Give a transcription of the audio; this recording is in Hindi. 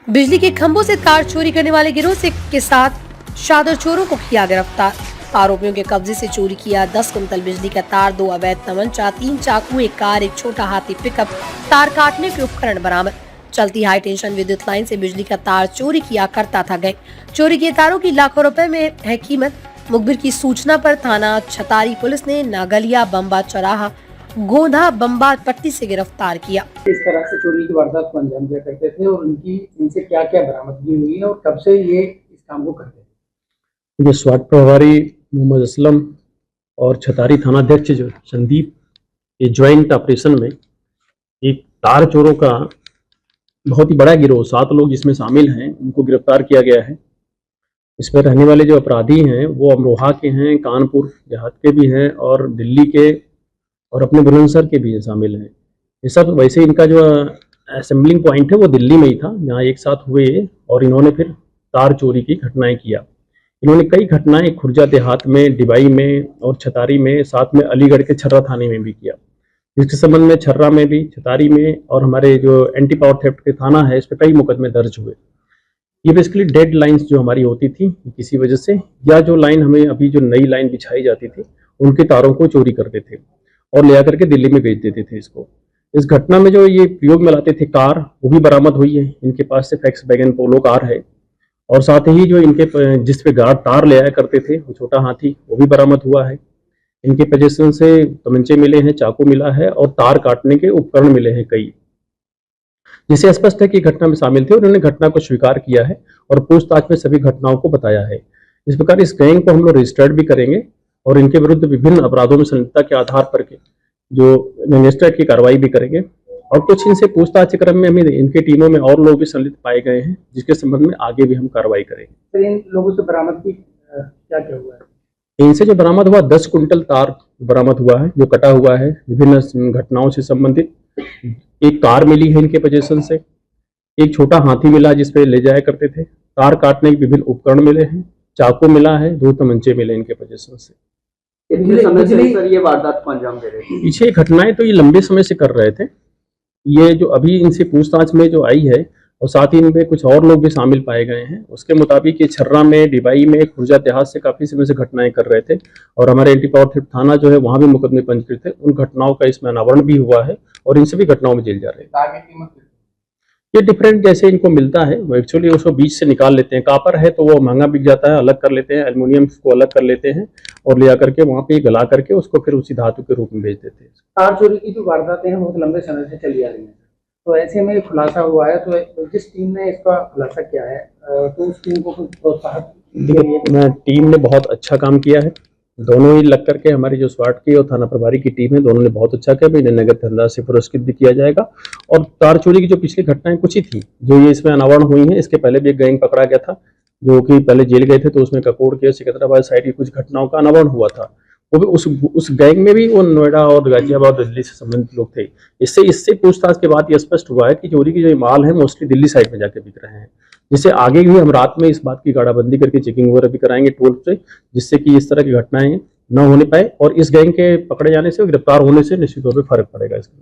बिजली के खंभों से तार चोरी करने वाले गिरोह के साथ शादर चोरों को किया गिरफ्तार। आरोपियों के कब्जे से चोरी किया 10 कुंतल बिजली का तार, 2 अवैध तमंचा, 3 चाकू, 1 कार, 1 छोटा हाथी पिकअप, तार काटने के उपकरण बरामद। चलती हाई टेंशन विद्युत लाइन से बिजली का तार चोरी किया करता था गैंग। चोरी किए तारों की लाखों रुपए में है कीमत। मुखबिर की सूचना पर थाना छतारी पुलिस ने नागलिया बम्बा चौराहा गोंधा बम्बा पट्टी से गिरफ्तार किया। इस तरह से चोरी की वारदात को अंजाम दिया करते थे और इनसे क्या क्या बरामदगी हुई है और कब से ये इस काम को करते थे? ये स्वाट प्रभारी मोहम्मद असलम और छतारी थानाध्यक्ष जो संदीप, ये ज्वाइंट ऑपरेशन में एक तार चोरों का बहुत ही बड़ा गिरोह 7 लोग जिसमें शामिल हैं, उनको गिरफ्तार किया गया है। इसमें रहने वाले जो अपराधी हैं वो अमरोहा के हैं, कानपुर देहात के भी हैं और दिल्ली के और अपने बुलंदशहर के भी शामिल हैं। ये सब वैसे इनका जो असेंबलिंग पॉइंट है वो दिल्ली में ही था, जहाँ एक साथ हुए और इन्होंने फिर तार चोरी की घटनाएं किया। इन्होंने कई घटनाएं खुर्जा देहात में, डिबाई में और छतारी में, साथ में अलीगढ़ के छर्रा थाने में भी किया। इसके संबंध में छर्रा में भी, छतारी में और हमारे जो एंटी पावर थेफ्ट के थाना है, इस पर कई मुकदमे दर्ज हुए। ये बेसिकली डेड लाइन्स जो हमारी होती थी किसी वजह से, या जो लाइन हमें अभी जो नई लाइन बिछाई जाती थी उनके तारों को चोरी करते थे और ले आकर के दिल्ली में बेच देते थे इसको। इस घटना में जो ये प्रयोग में लाते थे कार, वो भी बरामद हुई है। इनके पास से फैक्सवैगन पोलो कार है और साथ ही जो इनके जिस पे गार्ड तार ले आया करते थे वो छोटा हाथी, वो भी बरामद हुआ है। इनके पोजीशन से तमंचे मिले हैं, चाकू मिला है और तार काटने के उपकरण मिले हैं कई, जिससे स्पष्ट है कि घटना में शामिल थे और उन्होंने घटना को स्वीकार किया है और पूछताछ में सभी घटनाओं को बताया है। इस प्रकार इस गैंग को हम लोग रजिस्टर्ड भी करेंगे और इनके विरुद्ध विभिन्न अपराधों में संलिप्तता के आधार पर के जो रजिस्टर्ड की कार्रवाई भी करेंगे। और कुछ इनसे पूछताछ के क्रम में हमें इनके टीमों में और लोग भी संलिप्त पाए गए हैं, जिसके संबंध में आगे भी हम कार्रवाई करेंगे। तो इन लोगों से बरामदगी क्या क्या हुआ है? इनसे जो बरामद हुआ 10 कुंटल तार बरामद हुआ है, जो कटा हुआ है विभिन्न घटनाओं से संबंधित। एक कार मिली है इनके पोजीशन से, एक छोटा हाथी मिला जिसपे ले जाया करते थे, तार काटने के विभिन्न उपकरण मिले हैं, चाकू मिला है, 2 तमंचे मिले इनके पोजीशन से। कितने समय से सर ये वारदात को अंजाम दे रहे थे? पीछे घटनाएं तो ये लंबे समय से कर रहे थे। ये जो अभी इनसे पूछताछ में जो आई है और साथ ही इनमें कुछ और लोग भी शामिल पाए गए हैं, उसके मुताबिक ये छर्रा में, डिबाई में, खुर्जा देहात से काफी समय से घटनाएं कर रहे थे और हमारे एंटी पावर थेफ्ट थाना जो है वहां भी मुकदमे पंजीकृत थे। उन घटनाओं का इसमें अनावरण भी हुआ है और इन सभी घटनाओं में जेल जा रहे हैं। ये डिफरेंट जैसे इनको मिलता है, वो एक्चुअली उसको बीच से निकाल लेते हैं। कापर है तो वो महंगा बिक जाता है, अलग कर लेते हैं, एल्युमिनियम को अलग कर लेते हैं और ले आकर के वहाँ पे गला करके उसको फिर उसी धातु के रूप में बेच देते हैं। तार चोरी की जो वारदातें हैं बहुत लंबे समय से चली आ रही हैं, तो ऐसे में खुलासा हुआ है, तो जिस टीम ने इसका खुलासा किया है तो उस टीम को प्रोत्साहन टीम ने बहुत अच्छा काम किया है। दोनों ही लग करके हमारी जो स्वाट की और थाना प्रभारी की टीम है, दोनों ने बहुत अच्छा किया। इन्हें नगद धनराशि से पुरस्कृत भी किया जाएगा। और तार चोरी की जो पिछली घटनाएं कुछ ही थी जो ये इसमें अनावरण हुई है, इसके पहले भी एक गैंग पकड़ा गया था जो कि पहले जेल गए थे, तो उसमें ककोड़ के सिकंदराबाद साइड की कुछ घटनाओं का अनावरण हुआ था। वो भी उस गैंग में भी वो नोएडा और गाजियाबाद और दिल्ली से संबंधित लोग थे। इससे पूछताछ के बाद ये स्पष्ट हुआ है कि चोरी की जो माल है मोस्टली दिल्ली साइड में जाके बिक रहे हैं, जिससे आगे भी हम रात में इस बात की गाड़ाबंदी करके चेकिंग वगैरह भी कराएंगे टोल से, जिससे कि इस तरह की घटनाएं न होने पाए और इस गैंग के पकड़े जाने से, गिरफ्तार होने से निश्चित तौर पर फर्क पड़ेगा इसके